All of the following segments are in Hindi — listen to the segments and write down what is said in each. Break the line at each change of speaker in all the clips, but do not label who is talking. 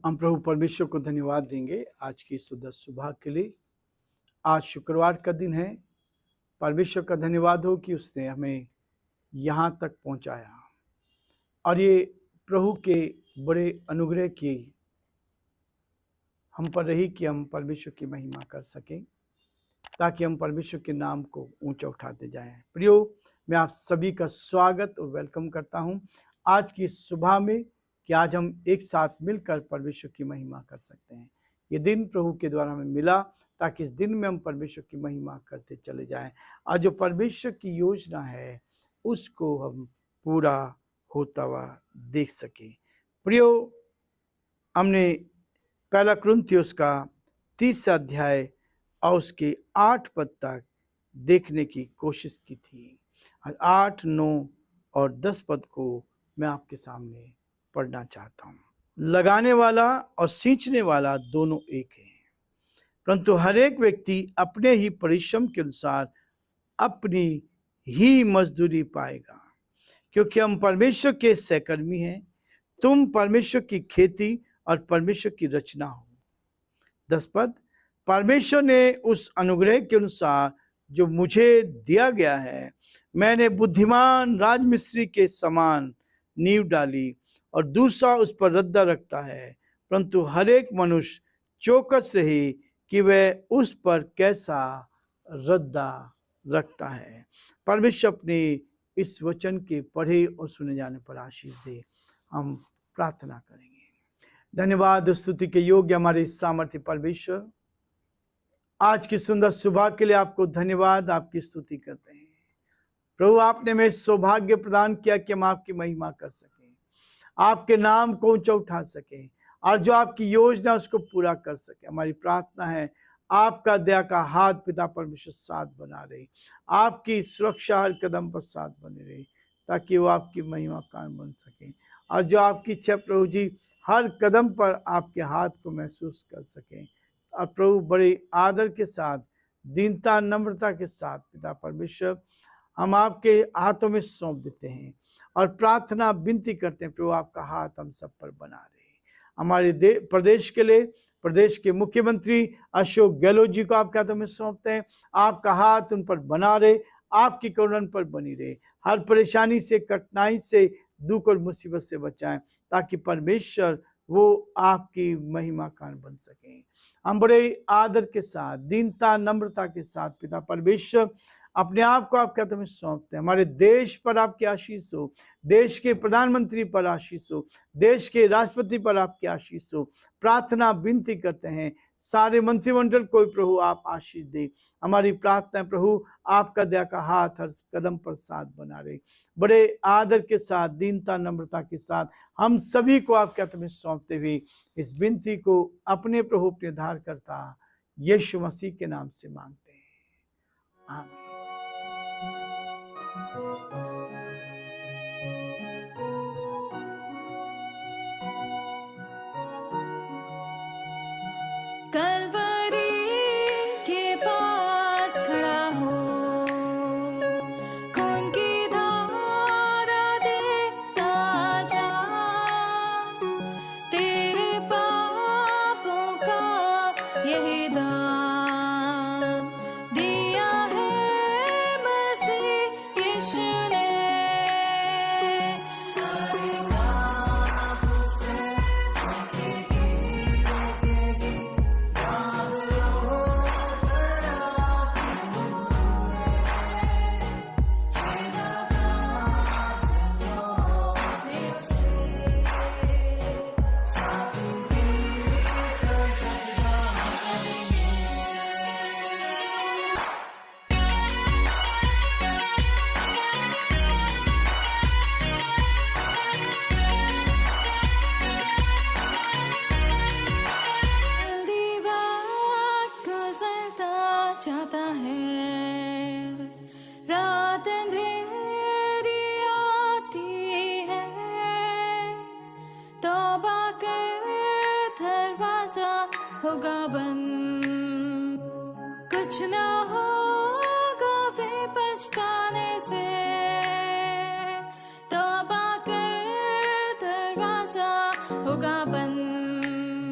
हम प्रभु परमेश्वर को धन्यवाद देंगे आज की सुंदर सुबह के लिए। आज शुक्रवार का दिन है। परमेश्वर का धन्यवाद हो कि उसने हमें यहाँ तक पहुँचाया और ये प्रभु के बड़े अनुग्रह की हम पर रही कि हम परमेश्वर की महिमा कर सकें, ताकि हम परमेश्वर के नाम को ऊंचा उठाते जाएं। प्रियो, मैं आप सभी का स्वागत और वेलकम करता हूं आज की सुबह में कि आज हम एक साथ मिलकर परमेश्वर की महिमा कर सकते हैं। ये दिन प्रभु के द्वारा हमें मिला ताकि इस दिन में हम परमेश्वर की महिमा करते चले जाएं और जो परमेश्वर की योजना है उसको हम पूरा होता हुआ देख सकें। प्रियो, हमने पहला कुरिन्थियों का 30 अध्याय और उसके 8 पद तक देखने की कोशिश की थी। 8, 9 और 10 पद को मैं आपके सामने पढ़ना चाहता हूँ। लगाने वाला और सींचने वाला दोनों एक हैं, परंतु हर एक व्यक्ति अपने ही परिश्रम के अनुसार अपनी ही मजदूरी पाएगा, क्योंकि हम परमेश्वर के सहकर्मी हैं। तुम परमेश्वर की खेती और परमेश्वर की रचना हो। 10 पद, परमेश्वर ने उस अनुग्रह के अनुसार जो मुझे दिया गया है, मैंने बुद्धिमान राजमिस्त्री के समान नींव डाली और दूसरा उस पर रद्दा रखता है, परंतु हर एक मनुष्य चौकस रहे कि वह उस पर कैसा रद्दा रखता है। परमेश्वर अपने इस वचन के पढ़े और सुने जाने पर आशीष दे। हम प्रार्थना करेंगे। धन्यवाद स्तुति के योग्य हमारे सामर्थ्य परमेश्वर, आज की सुंदर सुबह के लिए आपको धन्यवाद, आपकी स्तुति करते हैं। प्रभु, आपने हमें सौभाग्य प्रदान किया कि हम आपकी महिमा कर सकें, आपके नाम को ऊंचा उठा सकें और जो आपकी योजना उसको पूरा कर सकें। हमारी प्रार्थना है आपका दया का हाथ पिता परमेश्वर साथ बना रहे, आपकी सुरक्षा हर कदम पर साथ बने रहे, ताकि वो आपकी महिमा कारण बन सके और जो आपकी इच्छा प्रभु जी हर कदम पर आपके हाथ को महसूस कर सकें। और प्रभु, बड़े आदर के साथ, दीनता नम्रता के साथ पिता परमेश्वर हम आपके हाथों में सौंप देते हैं और प्रार्थना विनती करते हैं प्रभु, आपका हाथ हम सब पर बना रहे। हमारे प्रदेश के लिए प्रदेश के मुख्यमंत्री अशोक गहलोत जी को आपके हाथों में सौंपते हैं। आपका हाथ उन पर बना रहे, आपकी करुणा उन पर बनी रहे, हर परेशानी से, कठिनाई से, दुख और मुसीबत से बचाएं, ताकि परमेश्वर वो आपकी महिमा कारण बन सकें। हम बड़े आदर के साथ, दीनता नम्रता के साथ पिता परमेश्वर अपने आप को आपके हाथों में सौंपते हैं। हमारे देश पर आपकी आशीष हो, देश के प्रधानमंत्री पर आशीष हो, देश के राष्ट्रपति पर आपकी आशीष हो। प्रार्थना विनती करते हैं सारे मंत्रिमंडल को प्रभु आप आशीष दे। हमारी प्रार्थना है प्रभु, आपका दया का हाथ हर कदम पर साथ बना रहे। बड़े आदर के साथ, दीनता नम्रता के साथ हम सभी को आपके हाथ में सौंपते हुए इस विनती को अपने प्रभु अपने उद्धारकर्ता यीशु मसीह के नाम से मांगते हैं, आमीन।
कलवरी के पास खड़ा हो, खून की धारा देखता जा, तेरे पापों का यही दाम दिया है मसीह यीशु ने। चाहता है, रात अंधेरी आती है, तौबा कर दरवाजा होगा बंद, कुछ ना होगा वे पछताने से, तौबा कर दरवाजा होगा बंद।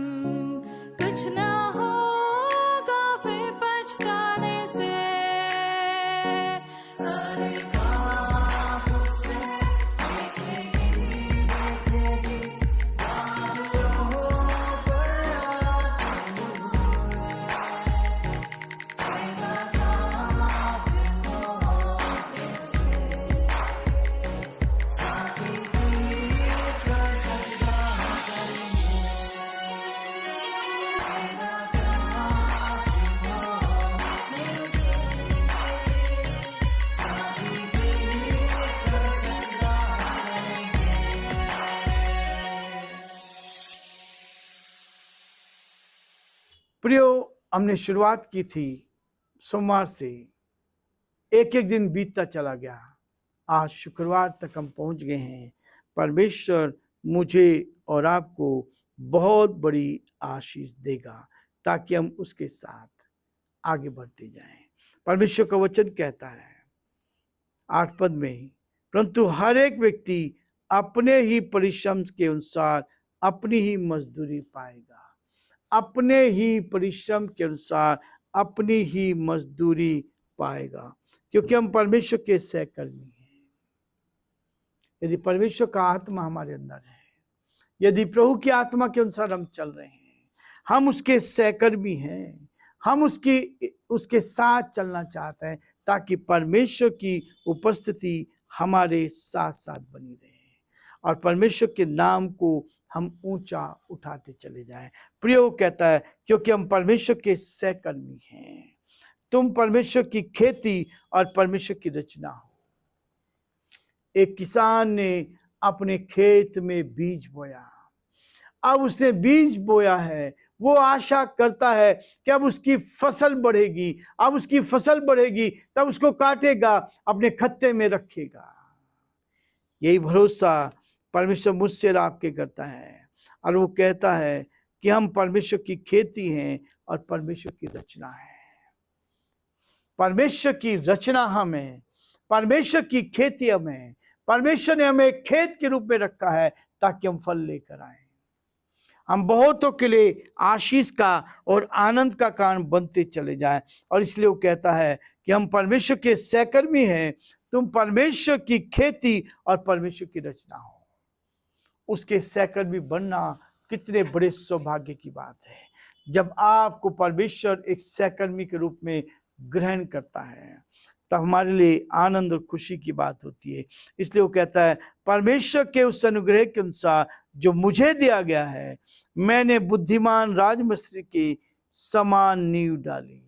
प्रियो, हमने शुरुआत की थी सोमवार से, एक एक दिन बीतता चला गया, आज शुक्रवार तक हम पहुंच गए हैं। परमेश्वर मुझे और आपको बहुत बड़ी आशीष देगा ताकि हम उसके साथ आगे बढ़ते जाएं। परमेश्वर का वचन कहता है 8 पद में, परंतु हर एक व्यक्ति अपने ही परिश्रम के अनुसार अपनी ही मजदूरी पाएगा। अपने ही परिश्रम के अनुसार अपनी ही मजदूरी पाएगा, क्योंकि हम परमेश्वर के सहकर्मी हैं। यदि परमेश्वर का आत्मा हमारे अंदर है, यदि प्रभु की आत्मा के अनुसार हम चल रहे हैं, हम उसके सहकर्मी हैं, हम उसके साथ चलना चाहते हैं ताकि परमेश्वर की उपस्थिति हमारे साथ साथ बनी रहे और परमेश्वर के नाम को हम ऊंचा उठाते चले जाएं। प्रियो कहता है, क्योंकि हम परमेश्वर के सहकर्मी हैं। तुम परमेश्वर की खेती और परमेश्वर की रचना हो। एक किसान ने अपने खेत में बीज बोया, अब उसने बीज बोया है, वो आशा करता है कि अब उसकी फसल बढ़ेगी, अब उसकी फसल बढ़ेगी तब उसको काटेगा, अपने खत्ते में रखेगा। यही भरोसा परमेश्वर मुझसे और आपके करता है, और वो कहता है कि हम परमेश्वर की खेती हैं और परमेश्वर की रचना है। परमेश्वर की रचना हम हैं, परमेश्वर की खेती हम हैं। परमेश्वर ने हमें खेत के रूप में रखा है ताकि हम फल लेकर आए, हम बहुतों के लिए आशीष का और आनंद का कारण बनते चले जाएं। और इसलिए वो कहता है कि हम परमेश्वर के सहकर्मी हैं, तुम परमेश्वर की खेती और परमेश्वर की रचना हो। उसके सहकर्मी बनना कितने बड़े सौभाग्य की बात है, जब आपको परमेश्वर एक सहकर्मी के रूप में ग्रहण करता है तब हमारे लिए आनंद और खुशी की बात होती है। इसलिए वो कहता है, परमेश्वर के उस अनुग्रह के अनुसार जो मुझे दिया गया है, मैंने बुद्धिमान राजमिस्त्री की समान नींव डाली।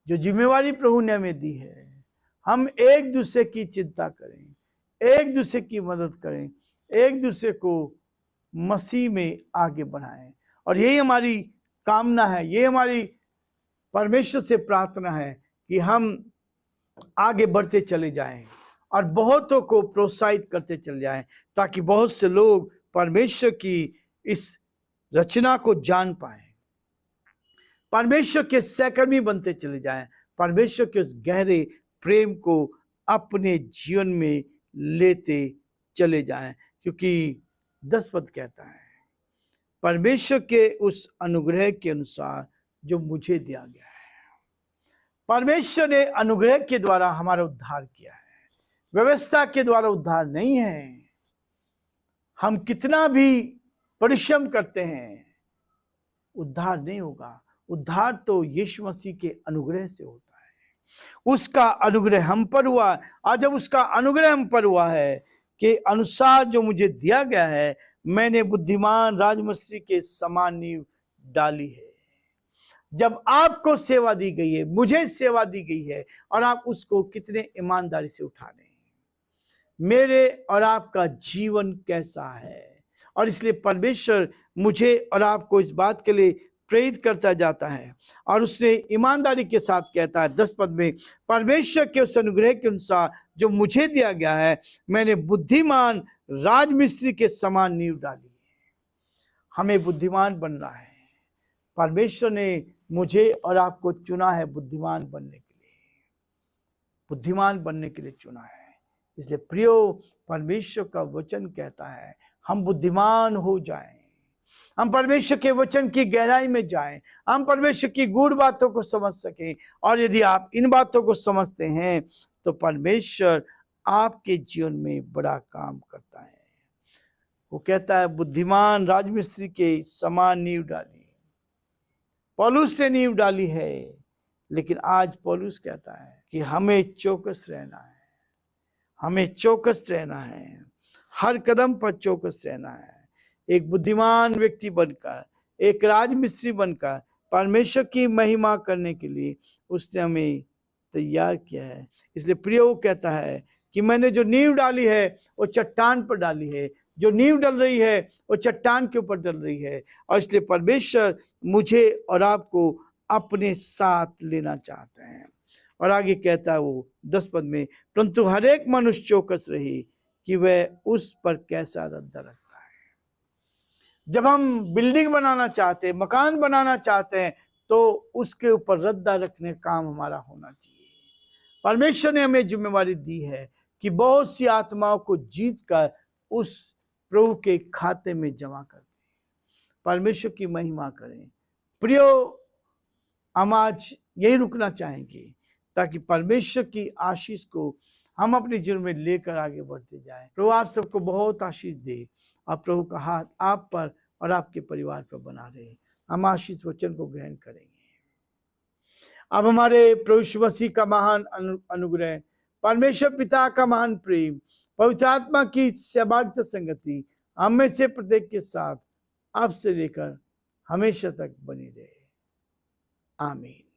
जो जिम्मेवारी प्रभु ने हमें दी है, हम एक दूसरे की चिंता करें, एक दूसरे की मदद करें, एक दूसरे को मसीह में आगे बढ़ाएं। और यही हमारी कामना है, ये हमारी परमेश्वर से प्रार्थना है कि हम आगे बढ़ते चले जाएं और बहुतों को प्रोत्साहित करते चले जाएं, ताकि बहुत से लोग परमेश्वर की इस रचना को जान पाएं, परमेश्वर के सहकर्मी बनते चले जाएं, परमेश्वर के उस गहरे प्रेम को अपने जीवन में लेते चले जाएं। क्योंकि 10 पद कहता है, परमेश्वर के उस अनुग्रह के अनुसार जो मुझे दिया गया है। परमेश्वर ने अनुग्रह के द्वारा हमारा उद्धार किया है, व्यवस्था के द्वारा उद्धार नहीं है। हम कितना भी परिश्रम करते हैं, उद्धार नहीं होगा। उद्धार तो यीशु मसीह के अनुग्रह से होता है। उसका अनुग्रह हम पर हुआ, और जब उसका अनुग्रह हम पर हुआ है के अनुसार जो मुझे दिया गया है, मैंने बुद्धिमान राजमिस्त्री के समान नींव डाली है। जब आपको सेवा दी गई है, मुझे सेवा दी गई है, और आप उसको कितने ईमानदारी से उठा रहे हैं। मेरे और आपका जीवन कैसा है, और इसलिए परमेश्वर मुझे और आपको इस बात के लिए प्रेरित करता जाता है, और उसने ईमानदारी के साथ कहता है 10 पद में, परमेश्वर के उस अनुग्रह के अनुसार जो मुझे दिया गया है, मैंने बुद्धिमान राजमिस्त्री के समान नींव डाली है। हमें बुद्धिमान बनना है। परमेश्वर ने मुझे और आपको चुना है बुद्धिमान बनने के लिए, बुद्धिमान बनने के लिए चुना है। इसलिए प्रियो, परमेश्वर का वचन कहता है हम बुद्धिमान हो जाएं, हम परमेश्वर के वचन की गहराई में जाएं, हम परमेश्वर की गूढ़ बातों को समझ सकें। और यदि आप इन बातों को समझते हैं तो परमेश्वर आपके जीवन में बड़ा काम करता है। वो कहता है बुद्धिमान राजमिस्त्री के समान नींव डाली। पौलुस ने नींव डाली है, लेकिन आज पौलुस कहता है कि हमें चौकस रहना है, हमें चौकस रहना है, हर कदम पर चौकस रहना है। एक बुद्धिमान व्यक्ति बनकर, एक राजमिस्त्री बनकर परमेश्वर की महिमा करने के लिए उसने हमें तैयार किया है। इसलिए प्रियो कहता है कि मैंने जो नींव डाली है वो चट्टान पर डाली है, जो नींव डल रही है वो चट्टान के ऊपर डल रही है। और इसलिए परमेश्वर मुझे और आपको अपने साथ लेना चाहते हैं। और आगे कहता है वो 10 पद में, परंतु हर एक मनुष्य चौकस रहे कि वह उस पर कैसा रद्दा रखता है। जब हम बिल्डिंग बनाना चाहते हैं, मकान बनाना चाहते हैं, तो उसके ऊपर रद्दा रखने का काम हमारा होना चाहिए। परमेश्वर ने हमें जिम्मेवारी दी है कि बहुत सी आत्माओं को जीत कर उस प्रभु के खाते में जमा कर दें। परमेश्वर की महिमा करें। प्रियो, हम आज यही रुकना चाहेंगे ताकि परमेश्वर की आशीष को हम अपने जीवन में लेकर आगे बढ़ते जाएं। प्रभु आप सबको बहुत आशीष दे और प्रभु का हाथ आप पर और आपके परिवार पर बना रहे। हम आशीष वचन को ग्रहण करेंगे। अब हमारे प्रभु यीशु मसीह का महान अनुग्रह, परमेश्वर पिता का महान प्रेम, पवित्र आत्मा की सहभागिता संगति हम में से प्रत्येक के साथ अब से लेकर हमेशा तक बनी रहे। आमीन।